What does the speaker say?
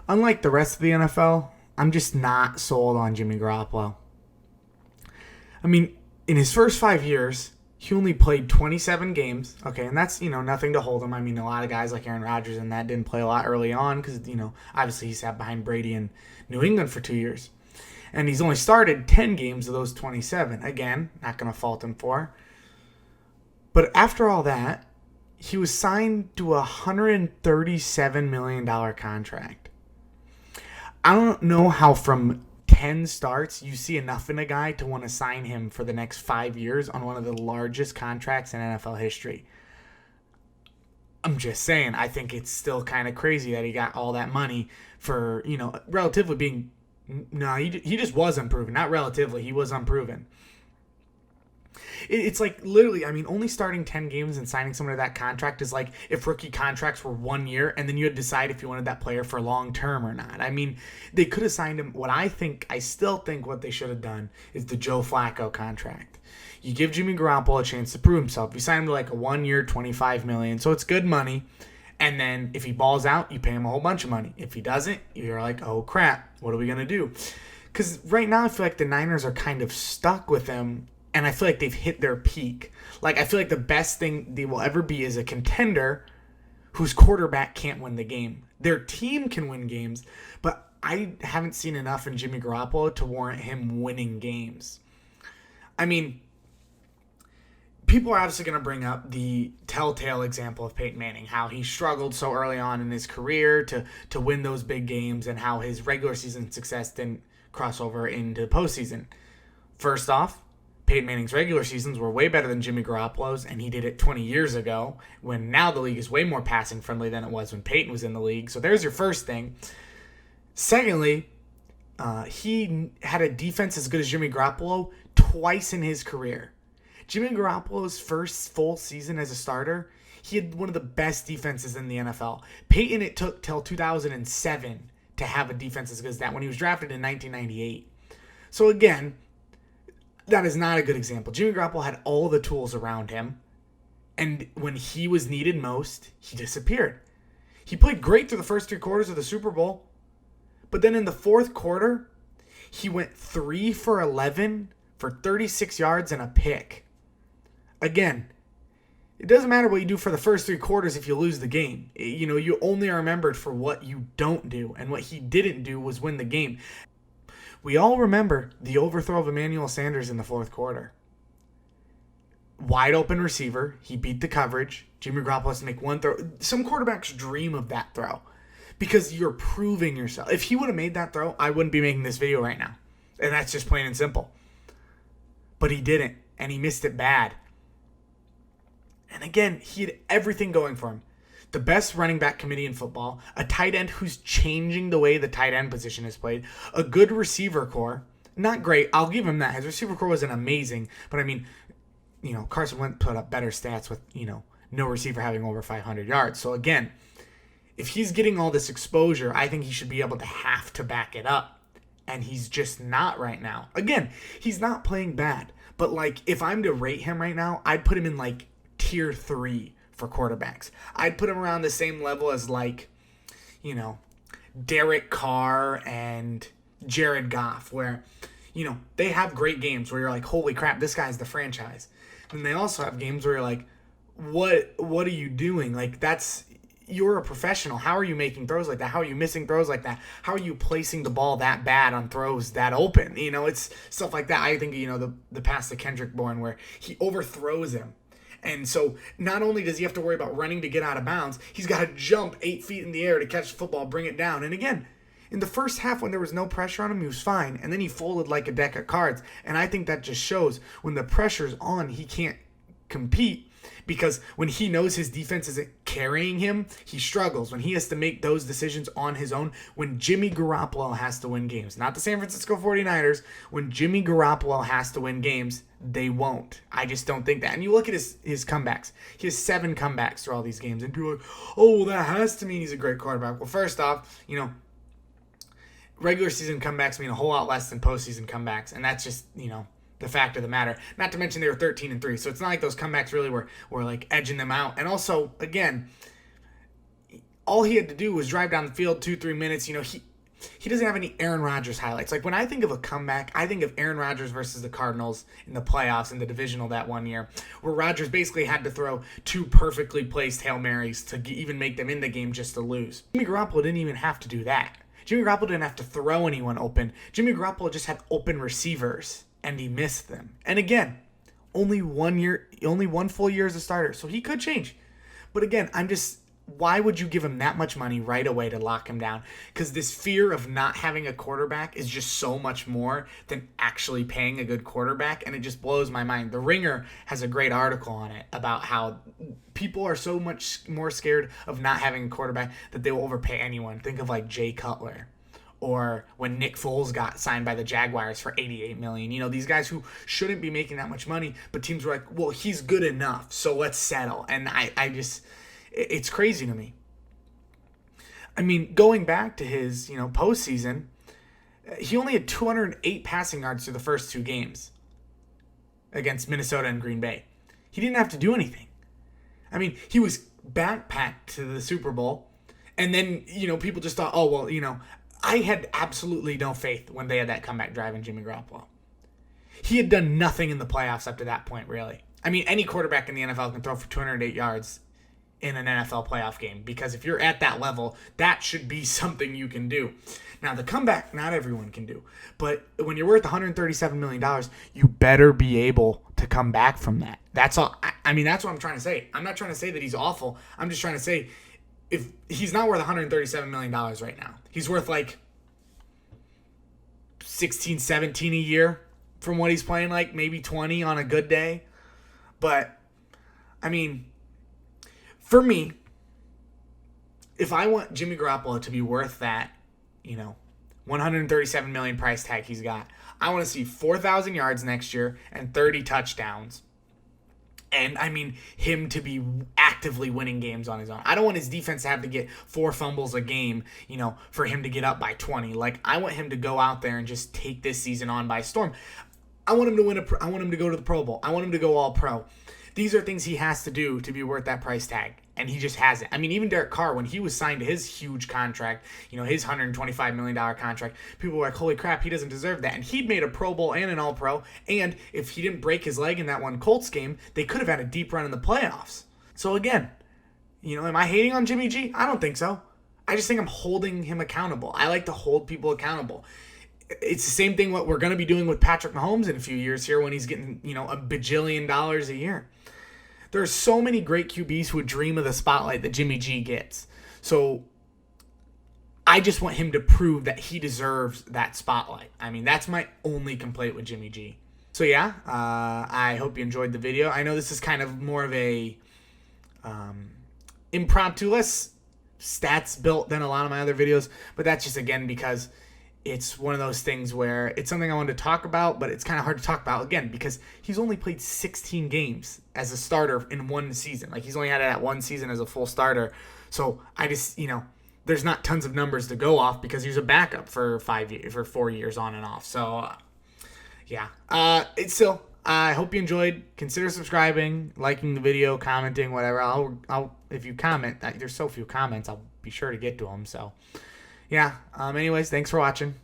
unlike the rest of the NFL, I'm just not sold on Jimmy Garoppolo. I mean, in his first 5 years, he only played 27 games. Okay, and that's, nothing to hold him. I mean, a lot of guys like Aaron Rodgers and that didn't play a lot early on because, obviously he sat behind Brady in New England for 2 years. And he's only started 10 games of those 27. Again, not going to fault him for. But after all that, he was signed to a $137 million contract. I don't know how from 10 starts you see enough in a guy to want to sign him for the next 5 years on one of the largest contracts in NFL history. I'm just saying, I think it's still kind of crazy that he got all that money for, relatively being... No, he just was unproven. Not relatively, he was unproven. It's like literally, I mean, only starting 10 games and signing someone to that contract is like if rookie contracts were 1 year and then you had to decide if you wanted that player for long term or not. I mean, they could have signed him. I still think what they should have done is the Joe Flacco contract. You give Jimmy Garoppolo a chance to prove himself. You sign him to like a 1 year, $25 million, so it's good money. And then if he balls out, you pay him a whole bunch of money. If he doesn't, you're like, oh crap, what are we going to do? Because right now I feel like the Niners are kind of stuck with him. And I feel like they've hit their peak. Like, I feel like the best thing they will ever be is a contender whose quarterback can't win the game. Their team can win games, but I haven't seen enough in Jimmy Garoppolo to warrant him winning games. I mean, people are obviously going to bring up the telltale example of Peyton Manning, how he struggled so early on in his career to win those big games and how his regular season success didn't cross over into the postseason. First off, Peyton Manning's regular seasons were way better than Jimmy Garoppolo's, and he did it 20 years ago, when now the league is way more passing friendly than it was when Peyton was in the league. So there's your first thing. Secondly, he had a defense as good as Jimmy Garoppolo twice in his career. Jimmy Garoppolo's first full season as a starter, he had one of the best defenses in the NFL. Peyton, it took till 2007 to have a defense as good as that when he was drafted in 1998. So again, that is not a good example. Jimmy Garoppolo had all the tools around him, and when he was needed most, he disappeared. He played great through the first 3 quarters of the Super Bowl, but then in the fourth quarter, he went 3 for 11 for 36 yards and a pick. Again, it doesn't matter what you do for the first 3 quarters if you lose the game. You only are remembered for what you don't do, and what he didn't do was win the game. We all remember the overthrow of Emmanuel Sanders in the fourth quarter. Wide open receiver. He beat the coverage. Jimmy Garoppolo has to make one throw. Some quarterbacks dream of that throw because you're proving yourself. If he would have made that throw, I wouldn't be making this video right now. And that's just plain and simple. But he didn't, and he missed it bad. And again, he had everything going for him. The best running back committee in football, a tight end who's changing the way the tight end position is played, a good receiver core. Not great, I'll give him that. His receiver core wasn't amazing, but I mean, Carson Wentz put up better stats with, no receiver having over 500 yards. So again, if he's getting all this exposure, I think he should be able to have to back it up. And he's just not right now. Again, he's not playing bad, but like if I'm to rate him right now, I'd put him in like tier 3 for quarterbacks. I'd put him around the same level as Derek Carr and Jared Goff, where, they have great games where you're like, holy crap, this guy's the franchise. And they also have games where you're like, what are you doing? Like, you're a professional. How are you making throws like that? How are you missing throws like that? How are you placing the ball that bad on throws that open? It's stuff like that. I think, the pass to Kendrick Bourne where he overthrows him. And so not only does he have to worry about running to get out of bounds, he's got to jump 8 feet in the air to catch the football, bring it down. And again, in the first half when there was no pressure on him, he was fine. And then he folded like a deck of cards. And I think that just shows when the pressure's on, he can't compete. Because when he knows his defense isn't carrying him, he struggles. When he has to make those decisions on his own, when Jimmy Garoppolo has to win games, not the San Francisco 49ers, when Jimmy Garoppolo has to win games, they won't. I just don't think that. And you look at his comebacks. He has 7 comebacks through all these games. And people are like, oh, well, that has to mean he's a great quarterback. Well, first off, regular season comebacks mean a whole lot less than postseason comebacks. And that's just, the fact of the matter. Not to mention they were 13-3, so it's not like those comebacks really were like edging them out. And also, again, all he had to do was drive down the field 2-3 minutes. He doesn't have any Aaron Rodgers highlights. Like, when I think of a comeback, I think of Aaron Rodgers versus the Cardinals in the playoffs in the divisional that one year, where Rodgers basically had to throw 2 perfectly placed Hail Marys to even make them in the game just to lose. Jimmy Garoppolo didn't even have to do that. Jimmy Garoppolo didn't have to throw anyone open. Jimmy Garoppolo just had open receivers, and he missed them. And again, only 1 full year as a starter, so he could change. But again, why would you give him that much money right away to lock him down? Because this fear of not having a quarterback is just so much more than actually paying a good quarterback, and it just blows my mind. The Ringer has a great article on it about how people are so much more scared of not having a quarterback that they will overpay anyone. Think of like Jay Cutler, or when Nick Foles got signed by the Jaguars for $88 million. These guys who shouldn't be making that much money, but teams were like, well, he's good enough, so let's settle. And it's crazy to me. I mean, going back to his, postseason, he only had 208 passing yards through the first 2 games against Minnesota and Green Bay. He didn't have to do anything. I mean, he was backpacked to the Super Bowl, and then, people just thought, oh, well, I had absolutely no faith when they had that comeback drive in Jimmy Garoppolo. He had done nothing in the playoffs up to that point, really. I mean, any quarterback in the NFL can throw for 208 yards in an NFL playoff game, because if you're at that level, that should be something you can do. Now, the comeback, not everyone can do, but when you're worth $137 million, you better be able to come back from that. That's all. I mean, that's what I'm trying to say. I'm not trying to say that he's awful. I'm just trying to say, if he's not worth $137 million right now, he's worth like 16, 17 a year from what he's playing, like maybe 20 on a good day. But I mean, for me, if I want Jimmy Garoppolo to be worth that, $137 million price tag he's got, I want to see 4,000 yards next year and 30 touchdowns. And I mean, him to be actively winning games on his own. I don't want his defense to have to get 4 fumbles a game, for him to get up by 20. Like, I want him to go out there and just take this season on by storm. I want him to win I want him to go to the Pro Bowl. I want him to go all pro. These are things he has to do to be worth that price tag, and he just hasn't. I mean, even Derek Carr, when he was signed to his huge contract, his $125 million contract, people were like, holy crap, he doesn't deserve that. And he'd made a Pro Bowl and an All-Pro, and if he didn't break his leg in that one Colts game, they could have had a deep run in the playoffs. So again, am I hating on Jimmy G? I don't think so. I just think I'm holding him accountable. I like to hold people accountable. It's the same thing what we're going to be doing with Patrick Mahomes in a few years here when he's getting, a bajillion dollars a year. There are so many great QBs who would dream of the spotlight that Jimmy G gets. So I just want him to prove that he deserves that spotlight. I mean, that's my only complaint with Jimmy G. So yeah, I hope you enjoyed the video. I know this is kind of more of a impromptu, less stats built than a lot of my other videos, but that's just, again, because it's one of those things where it's something I wanted to talk about, but it's kind of hard to talk about, again, because he's only played 16 games as a starter in one season. Like, he's only had that one season as a full starter. So I just, there's not tons of numbers to go off because he was a backup for 4 years on and off. So yeah, it's still, I hope you enjoyed. Consider subscribing, liking the video, commenting, whatever. I'll if you comment, there's so few comments, I'll be sure to get to them. So yeah. Anyways, thanks for watching.